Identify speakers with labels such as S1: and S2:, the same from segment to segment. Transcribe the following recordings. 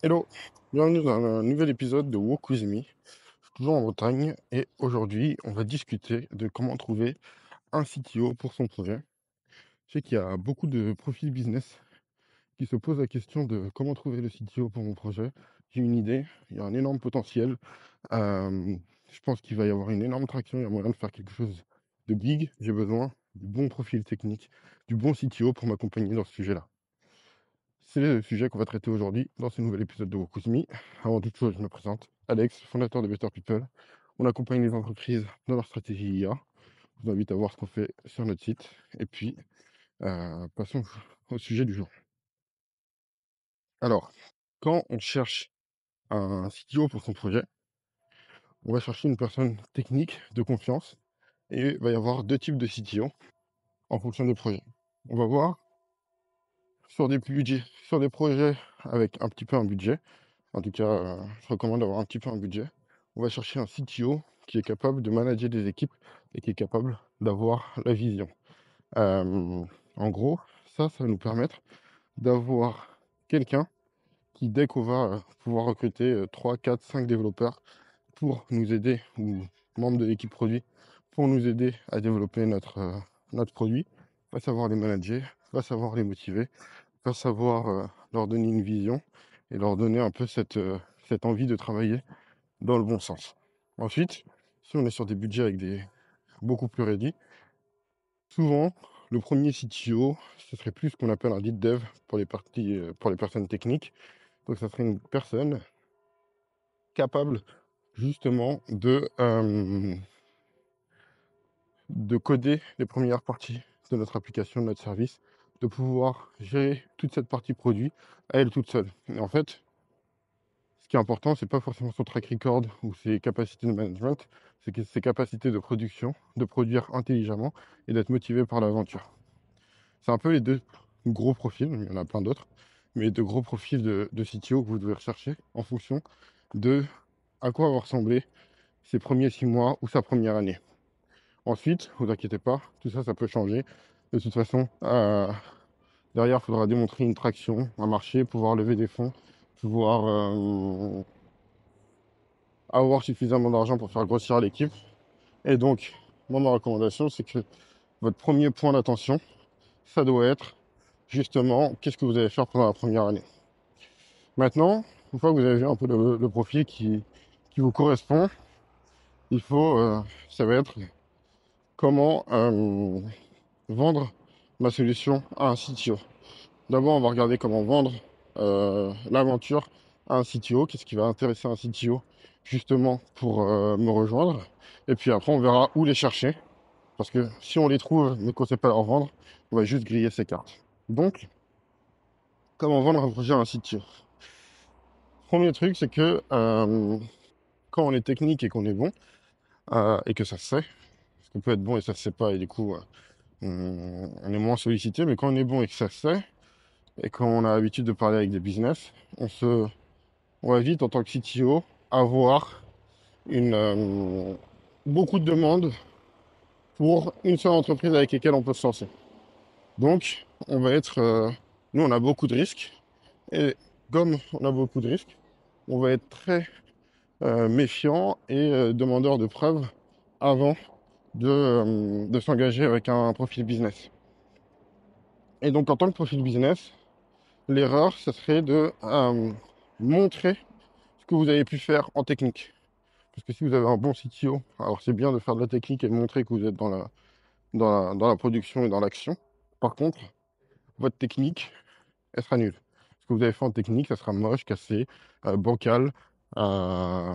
S1: Hello, bienvenue dans un nouvel épisode de Walk With Me. Je suis toujours en Bretagne et aujourd'hui, on va discuter de comment trouver un CTO pour son projet. Je sais qu'il y a beaucoup de profils business qui se posent la question de comment trouver le CTO pour mon projet. J'ai une idée, il y a un énorme potentiel. Euh, je pense qu'il va y avoir une énorme traction, il y a moyen de faire quelque chose de big. J'ai besoin du bon profil technique, du bon CTO pour m'accompagner dans ce sujet-là. C'est le sujet qu'on va traiter aujourd'hui dans ce nouvel épisode de Wokuzmi. Avant toute chose, je me présente. Alex, fondateur de Better People. On accompagne les entreprises dans leur stratégie IA. Je vous invite à voir ce qu'on fait sur notre site. Et puis, passons au sujet du jour. Alors, quand on cherche un CTO pour son projet, on va chercher une personne technique de confiance. Et il va y avoir deux types de CTO en fonction des projets. On va voir sur des budgets, sur des projets avec un petit peu un budget. En tout cas, je recommande d'avoir un petit peu un budget. On va chercher un CTO qui est capable de manager des équipes et qui est capable d'avoir la vision. En gros, ça va nous permettre d'avoir quelqu'un qui, dès qu'on va pouvoir recruter 3, 4, 5 développeurs pour nous aider, ou membres de l'équipe produit, pour nous aider à développer notre produit, va savoir les manager, va savoir les motiver, va savoir leur donner une vision et leur donner un peu cette envie de travailler dans le bon sens. Ensuite, si on est sur des budgets avec des beaucoup plus réduits, souvent, le premier CTO, ce serait plus ce qu'on appelle un lead dev pour les pour les personnes techniques. Donc, ça serait une personne capable justement de coder les premières parties de notre application, de notre service, de pouvoir gérer toute cette partie produit à elle toute seule. Et en fait, ce qui est important, c'est pas forcément son track record ou ses capacités de management, c'est que ses capacités de production, de produire intelligemment et d'être motivé par l'aventure. C'est un peu les deux gros profils, il y en a plein d'autres, mais les deux gros profils de CTO que vous devez rechercher en fonction de à quoi va ressembler ses premiers 6 mois ou sa première année. Ensuite, vous inquiétez pas, tout ça, ça peut changer. De toute façon, derrière, il faudra démontrer une traction, un marché, pouvoir lever des fonds, pouvoir avoir suffisamment d'argent pour faire grossir l'équipe. Et donc, moi, ma recommandation, c'est que votre premier point d'attention, ça doit être justement qu'est-ce que vous allez faire pendant la première année. Maintenant, une fois que vous avez vu un peu le profil qui vous correspond, il faut, ça va être comment vendre ma solution à un CTO. D'abord, on va regarder comment vendre l'aventure à un CTO, qu'est-ce qui va intéresser un CTO justement pour me rejoindre. Et puis après, on verra où les chercher. Parce que si on les trouve mais qu'on ne sait pas leur vendre, on va juste griller ses cartes. Donc, comment vendre un projet à un CTO? Premier truc, c'est que quand on est technique et qu'on est bon, et que ça se sait, parce qu'on peut être bon et ça se sait pas, et du coup, on est moins sollicité, mais quand on est bon et que ça se sait, et quand on a l'habitude de parler avec des business, on va vite, en tant que CTO, avoir beaucoup de demandes pour une seule entreprise avec laquelle on peut se lancer. Donc, nous, on a beaucoup de risques. Et comme on a beaucoup de risques, on va être très méfiant et demandeur de preuves avant de s'engager avec un profil business. Et donc, en tant que profil business, l'erreur, ce serait de montrer ce que vous avez pu faire en technique. Parce que si vous avez un bon CTO, alors c'est bien de faire de la technique et de montrer que vous êtes dans la production et dans l'action. Par contre, votre technique, elle sera nulle. Ce que vous avez fait en technique, ça sera moche, cassé, bancal, euh,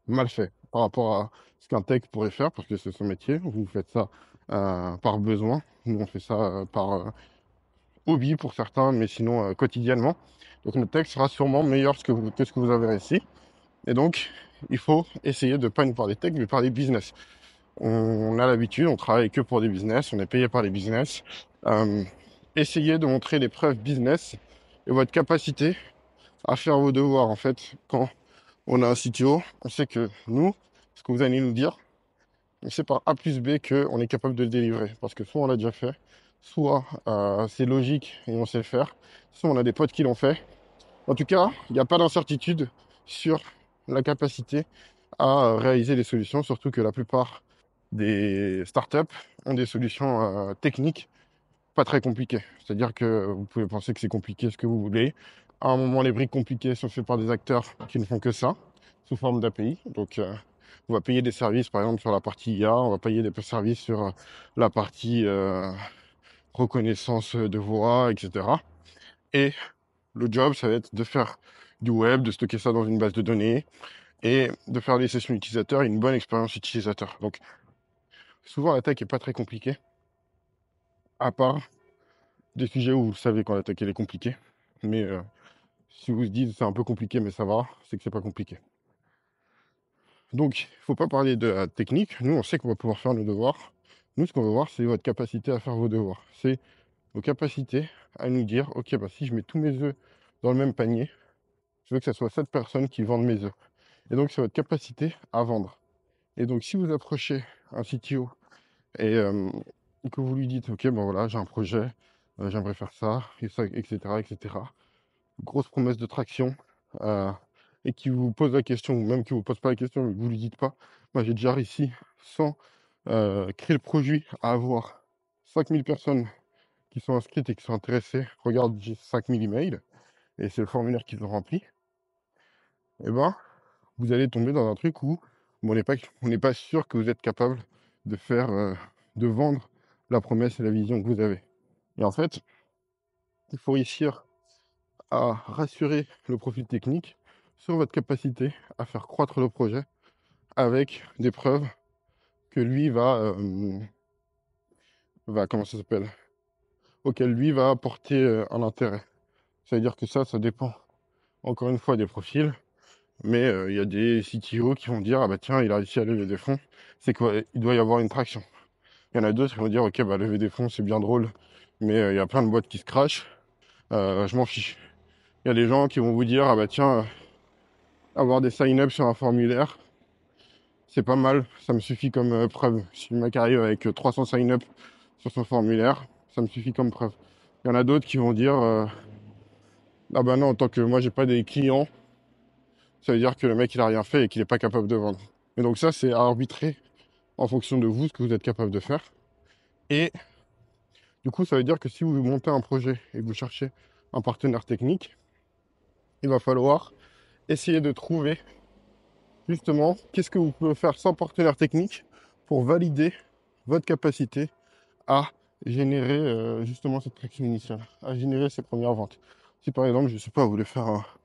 S1: mal fait par rapport à ce qu'un tech pourrait faire, parce que c'est son métier. Vous faites ça par besoin. Nous, on fait ça par hobby pour certains, mais sinon quotidiennement. Donc notre tech sera sûrement meilleur que ce que vous avez réussi. Et donc, il faut essayer de ne pas nous parler tech, mais parler business. On a l'habitude, on travaille que pour des business, on est payé par les business. Euh, Essayez de montrer les preuves business et votre capacité à faire vos devoirs. En fait, quand on a un CTO, on sait que nous, ce que vous allez nous dire, on sait par A plus B qu'on est capable de le délivrer. Parce que soit on l'a déjà fait, soit c'est logique et on sait le faire, soit on a des potes qui l'ont fait En tout cas, il n'y a pas d'incertitude sur la capacité à réaliser les solutions, surtout que la plupart des startups ont des solutions techniques pas très compliquées. C'est-à-dire que vous pouvez penser que c'est compliqué ce que vous voulez. À un moment, les briques compliquées sont faites par des acteurs qui ne font que ça, sous forme d'API. Donc, on va payer des services, par exemple, sur la partie IA, on va payer des services sur la partie reconnaissance de voix, etc. Et le job, ça va être de faire du web, de stocker ça dans une base de données et de faire des sessions utilisateurs et une bonne expérience utilisateur. Donc, souvent, la tech est pas très compliquée, à part des sujets où vous savez quand la tech elle est compliquée. Mais si vous vous dites c'est un peu compliqué, mais ça va, c'est que c'est pas compliqué. Donc, il ne faut pas parler de la technique. Nous, on sait qu'on va pouvoir faire nos devoirs. Nous, ce qu'on veut voir, c'est votre capacité à faire vos devoirs. C'est vos capacités à nous dire, ok, bah, si je mets tous mes œufs dans le même panier, je veux que ce soit cette personne qui vende mes œufs. Et donc, c'est votre capacité à vendre. Et donc, si vous approchez un CTO et que vous lui dites, ok, bon voilà, j'ai un projet, j'aimerais faire ça, et ça, etc., etc. Grosse promesse de traction, euh, et qui vous pose la question, ou même qui vous pose pas la question, mais que vous lui dites pas, moi j'ai déjà réussi, sans créer le produit, à avoir 5000 personnes qui sont inscrites et qui sont intéressées. Regarde, j'ai 5000 emails, et c'est le formulaire qu'ils ont rempli. Et ben, vous allez tomber dans un truc où on n'est pas sûr que vous êtes capable de faire, de vendre la promesse et la vision que vous avez. Et en fait, il faut réussir à rassurer le profil technique sur votre capacité à faire croître le projet avec des preuves que lui va comment ça s'appelle, auquel lui va apporter un intérêt. Ça veut dire que ça dépend encore une fois des profils. Mais il y a des CTO qui vont dire, ah bah tiens, il a réussi à lever des fonds, c'est qu'il doit y avoir une traction. Il y en a d'autres qui vont dire, ok, bah lever des fonds, c'est bien drôle, mais il y a plein de boîtes qui se crachent, je m'en fiche. Il y a des gens qui vont vous dire, ah bah tiens, avoir des sign-up sur un formulaire, c'est pas mal, ça me suffit comme preuve. Si le mec arrive avec 300 sign-up sur son formulaire, ça me suffit comme preuve. Il y en a d'autres qui vont dire, ah bah non, en tant que moi j'ai pas des clients, ça veut dire que le mec il a rien fait et qu'il est pas capable de vendre. Et donc ça, c'est à arbitrer en fonction de vous, ce que vous êtes capable de faire. Et du coup, ça veut dire que si vous montez un projet et que vous cherchez un partenaire technique, il va falloir essayer de trouver justement qu'est-ce que vous pouvez faire sans partenaire technique pour valider votre capacité à générer justement cette traction initiale, à générer ces premières ventes. Si par exemple, je sais pas, vous voulez faire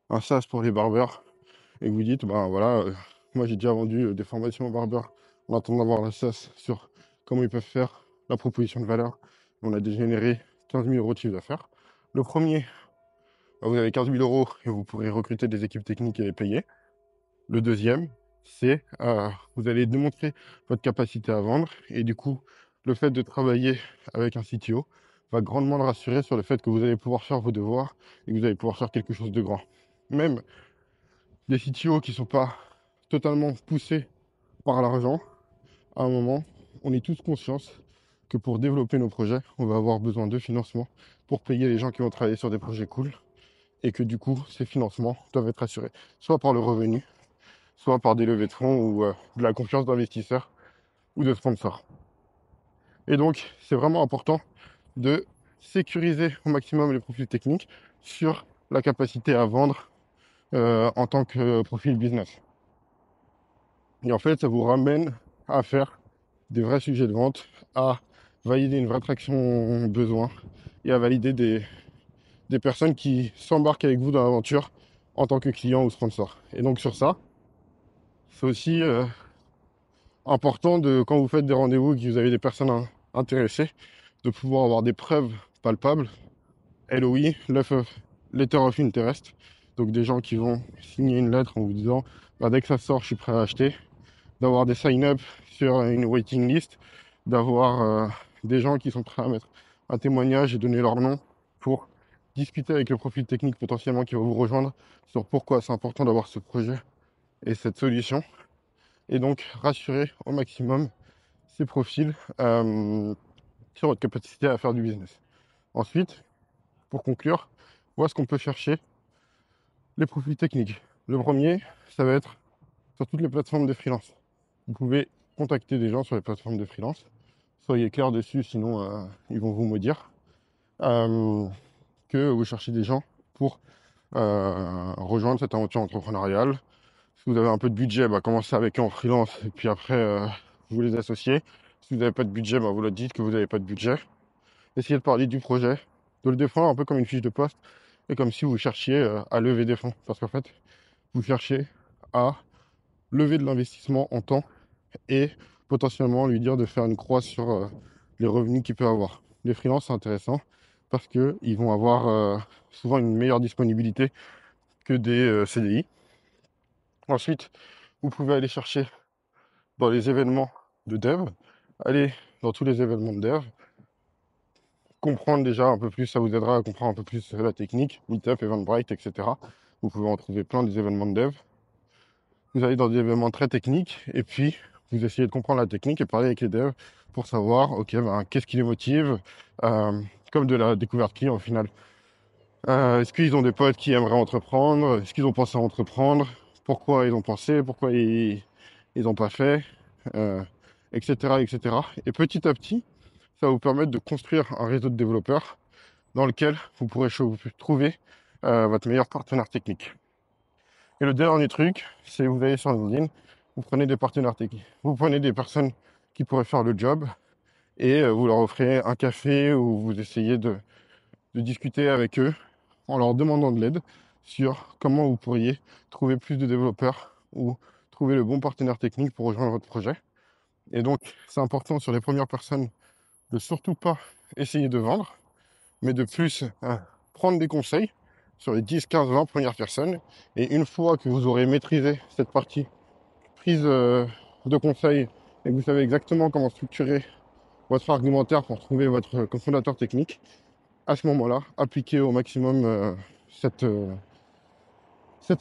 S1: un SaaS pour les barbeurs et que vous dites, ben voilà, moi j'ai déjà vendu des formations aux barbeurs en attendant d'avoir la SaaS sur comment ils peuvent faire la proposition de valeur. On a déjà généré 15 000 euros de chiffre d'affaires. Le premier, ben, vous avez 15 000 euros et vous pourrez recruter des équipes techniques et les payer. Le deuxième, c'est vous allez démontrer votre capacité à vendre et du coup, le fait de travailler avec un CTO va grandement le rassurer sur le fait que vous allez pouvoir faire vos devoirs et que vous allez pouvoir faire quelque chose de grand. Même des CTO qui ne sont pas totalement poussés par l'argent, à un moment, on est tous conscients que pour développer nos projets, on va avoir besoin de financement pour payer les gens qui vont travailler sur des projets cool et que du coup, ces financements doivent être assurés soit par le revenu, soit par des levées de fonds ou de la confiance d'investisseurs ou de sponsors. Et donc, c'est vraiment important de sécuriser au maximum les profils techniques sur la capacité à vendre en tant que profil business. Et en fait, ça vous ramène à faire des vrais sujets de vente, à valider une vraie traction besoin et à valider des personnes qui s'embarquent avec vous dans l'aventure en tant que client ou sponsor. Et donc sur ça, c'est aussi important de, quand vous faites des rendez-vous et que vous avez des personnes intéressées, de pouvoir avoir des preuves palpables, LOI, Letter of Interest, donc des gens qui vont signer une lettre en vous disant bah, dès que ça sort, je suis prêt à acheter, d'avoir des sign-up sur une waiting list, d'avoir des gens qui sont prêts à mettre un témoignage et donner leur nom pour discuter avec le profil technique potentiellement qui va vous rejoindre sur pourquoi c'est important d'avoir ce projet et cette solution. Et donc rassurer au maximum ces profils sur votre capacité à faire du business. Ensuite, pour conclure, où est-ce qu'on peut chercher les profils techniques. Le premier, ça va être sur toutes les plateformes de freelance. Vous pouvez contacter des gens sur les plateformes de freelance. Soyez clair dessus, sinon ils vont vous maudire. Que vous cherchez des gens pour rejoindre cette aventure entrepreneuriale. Si vous avez un peu de budget, bah, commencez avec eux en freelance et puis après vous les associez. Si vous n'avez pas de budget, bah, vous leur dites que vous n'avez pas de budget. Essayez de parler du projet, de le défendre un peu comme une fiche de poste et comme si vous cherchiez à lever des fonds. Parce qu'en fait, vous cherchez à lever de l'investissement en temps et potentiellement lui dire de faire une croix sur les revenus qu'il peut avoir. Les freelances, c'est intéressant parce qu'ils vont avoir souvent une meilleure disponibilité que des CDI. Ensuite, vous pouvez aller chercher dans les événements de dev, aller dans tous les événements de dev, comprendre déjà un peu plus, ça vous aidera à comprendre un peu plus la technique, Meetup, Eventbrite, etc. Vous pouvez en trouver plein des événements de dev. Vous allez dans des événements très techniques et puis vous essayez de comprendre la technique et parler avec les devs pour savoir, ok, ben, qu'est-ce qui les motive, comme de la découverte client au final. Est-ce qu'ils ont des potes qui aimeraient entreprendre? Est-ce qu'ils ont pensé à entreprendre? Pourquoi ils ont pensé? Pourquoi ils n'ont pas fait? Etc., etc. Et petit à petit, ça va vous permettre de construire un réseau de développeurs dans lequel vous pourrez trouver votre meilleur partenaire technique. Et le dernier truc, c'est vous allez sur LinkedIn, vous prenez des partenaires techniques. Vous prenez des personnes qui pourraient faire le job et vous leur offrez un café ou vous essayez de discuter avec eux en leur demandant de l'aide sur comment vous pourriez trouver plus de développeurs ou trouver le bon partenaire technique pour rejoindre votre projet. Et donc, c'est important sur les premières personnes de surtout pas essayer de vendre, mais de plus prendre des conseils sur les 10, 15, 20 premières personnes. Et une fois que vous aurez maîtrisé cette partie prise de conseils et que vous savez exactement comment structurer votre argumentaire pour trouver votre cofondateur technique, à ce moment-là, appliquez au maximum cet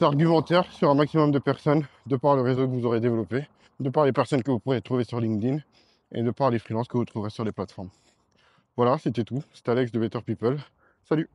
S1: argumentaire sur un maximum de personnes, de par le réseau que vous aurez développé, de par les personnes que vous pourrez trouver sur LinkedIn et de par les freelances que vous trouverez sur les plateformes. Voilà, c'était tout. C'était Alex de Better People. Salut!